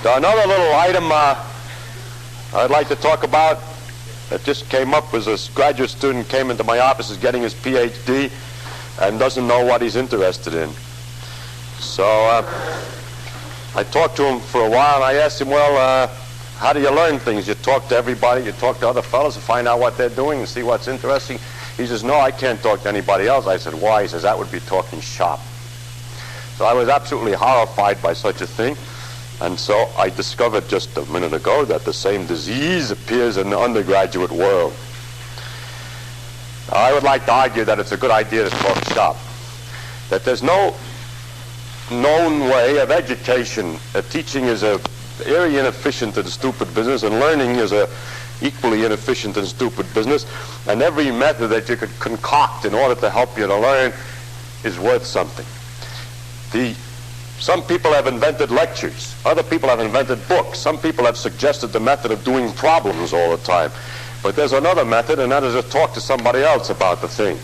Another little item I'd like to talk about that just came up was a graduate student came into my office, is getting his PhD, and doesn't know what he's interested in. So I talked to him for a while, and I asked him, well, how do you learn things? You talk to everybody, you talk to other fellows and find out what they're doing and see what's interesting. He says, no, I can't talk to anybody else. I said, why? He says, that would be talking shop. So I was absolutely horrified by such a thing. And so I discovered just a minute ago that the same disease appears in the undergraduate world. I would like to argue that it's a good idea to talk shop. That there's no known way of education. Teaching is a very inefficient and stupid business, and learning is a equally inefficient and stupid business. And every method that you could concoct in order to help you to learn is worth something. Some people have invented lectures. Other people have invented books. Some people have suggested the method of doing problems all the time. But there's another method, and that is to talk to somebody else about the thing.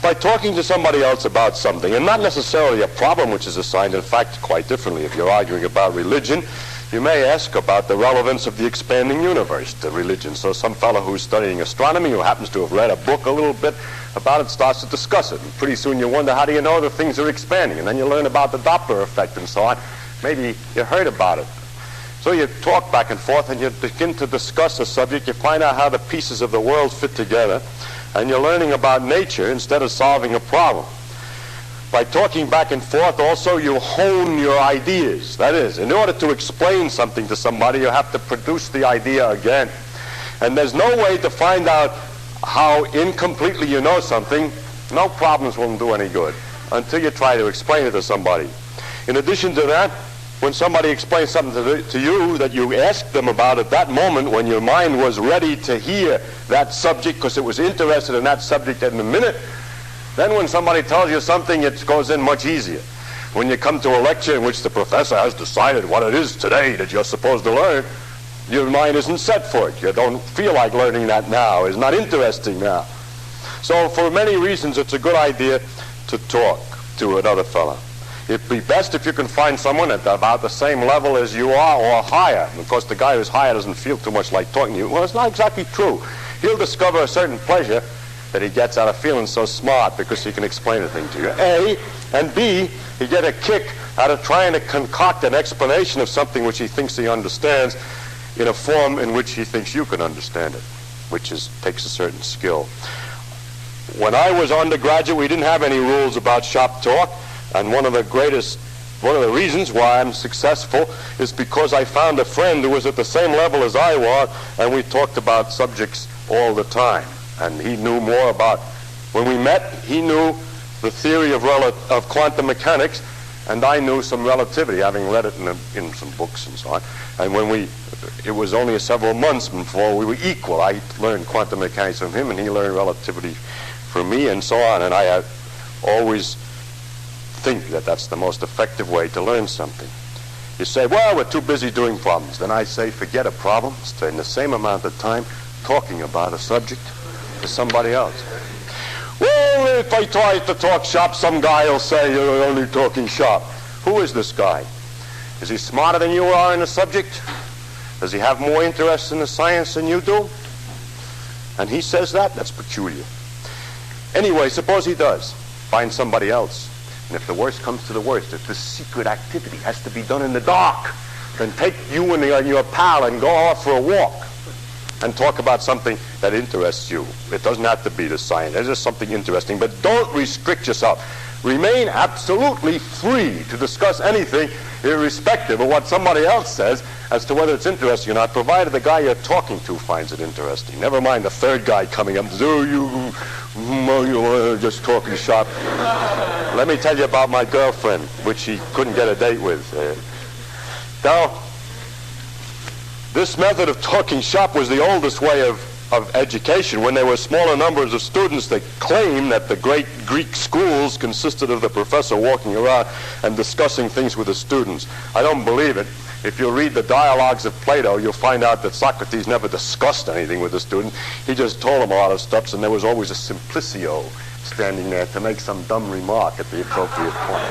By talking to somebody else about something, and not necessarily a problem which is assigned, in fact, quite differently. If you're arguing about religion, you may ask about the relevance of the expanding universe to religion. So some fellow who's studying astronomy, who happens to have read a book a little bit about it, starts to discuss it. And pretty soon you wonder, how do you know that things are expanding? And then you learn about the Doppler effect and so on. Maybe you heard about it. So you talk back and forth, and you begin to discuss a subject. You find out how the pieces of the world fit together, and you're learning about nature instead of solving a problem. By talking back and forth, also, you hone your ideas. That is, in order to explain something to somebody, you have to produce the idea again. And there's no way to find out how incompletely you know something. No problems will do any good until you try to explain it to somebody. In addition to that, when somebody explains something to you that you asked them about at that moment, when your mind was ready to hear that subject because it was interested in that subject in a minute, then when somebody tells you something, it goes in much easier. When you come to a lecture in which the professor has decided what it is today that you're supposed to learn, your mind isn't set for it. You don't feel like learning that now. It's not interesting now. So for many reasons, it's a good idea to talk to another fellow. It'd be best if you can find someone at about the same level as you are or higher. And of course, the guy who's higher doesn't feel too much like talking to you. Well, it's not exactly true. He'll discover a certain pleasure that he gets out of feeling so smart because he can explain a thing to you. A, and B, he get a kick out of trying to concoct an explanation of something which he thinks he understands in a form in which he thinks you can understand it, which takes a certain skill. When I was undergraduate, we didn't have any rules about shop talk, and one of the reasons why I'm successful is because I found a friend who was at the same level as I was, and we talked about subjects all the time. And he knew more about, when we met, he knew the theory of quantum mechanics, and I knew some relativity, having read it in some books and so on. And it was only several months before we were equal. I learned quantum mechanics from him, and he learned relativity from me, and so on. And I always think that that's the most effective way to learn something. You say, well, we're too busy doing problems. Then I say, forget a problem. Spend the same amount of time talking about a subject to somebody else. Well, if I try to talk shop, some guy will say, you're only talking shop. Who is this guy? Is he smarter than you are in the subject? Does he have more interest in the science than you do? And he says that? That's peculiar. Anyway, suppose he does. Find somebody else. And if the worst comes to the worst, if this secret activity has to be done in the dark, then take you and your pal and go off for a walk and talk about something that interests you. It doesn't have to be the science. It's just something interesting. But don't restrict yourself. Remain absolutely free to discuss anything, irrespective of what somebody else says as to whether it's interesting or not, provided the guy you're talking to finds it interesting. Never mind the third guy coming up, you're just talking shop. Let me tell you about my girlfriend, which he couldn't get a date with. Now, this method of talking shop was the oldest way of education. When there were smaller numbers of students, they claimed that the great Greek schools consisted of the professor walking around and discussing things with the students. I don't believe it. If you read the dialogues of Plato, you'll find out that Socrates never discussed anything with the student. He just told them a lot of stuff, and there was always a simplicio standing there to make some dumb remark at the appropriate point.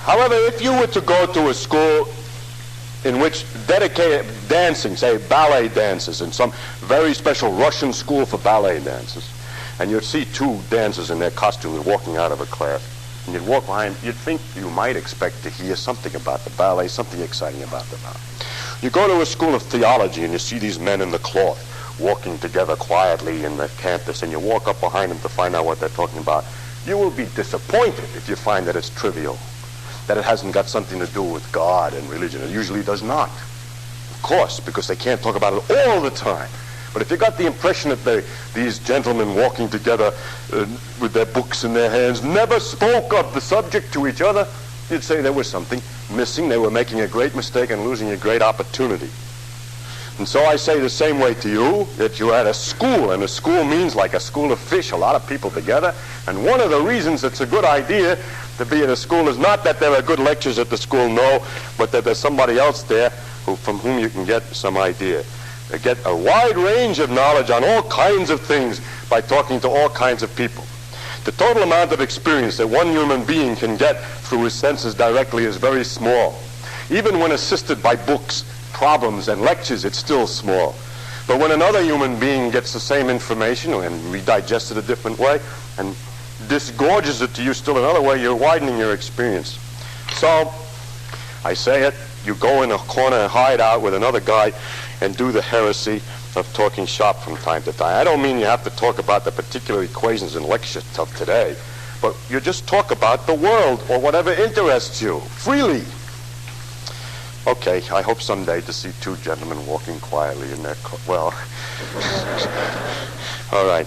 However, if you were to go to a school in which dedicated dancing, say ballet dancers, in some very special Russian school for ballet dancers, and you'd see two dancers in their costumes walking out of a class, and you'd walk behind, you'd think you might expect to hear something about the ballet, something exciting about the ballet. You go to a school of theology and you see these men in the cloth walking together quietly in the campus, and you walk up behind them to find out what they're talking about. You will be disappointed if you find that it's trivial, that it hasn't got something to do with God and religion. It usually does not, of course, because they can't talk about it all the time. But if you got the impression that these gentlemen walking together with their books in their hands never spoke of the subject to each other, you'd say there was something missing. They were making a great mistake and losing a great opportunity. And so I say the same way to you, that you're at a school, and a school means like a school of fish, a lot of people together. And one of the reasons it's a good idea to be at a school is not that there are good lectures at the school, no, but that there's somebody else there from whom you can get some idea. Get a wide range of knowledge on all kinds of things by talking to all kinds of people. The total amount of experience that one human being can get through his senses directly is very small. Even when assisted by books, problems, and lectures, it's still small. But when another human being gets the same information and redigests it a different way and disgorges it to you still another way, you're widening your experience. So, I say it, you go in a corner and hide out with another guy and do the heresy of talking shop from time to time. I don't mean you have to talk about the particular equations and lectures of today, but you just talk about the world or whatever interests you, freely. Okay, I hope someday to see two gentlemen walking quietly in their well, all right.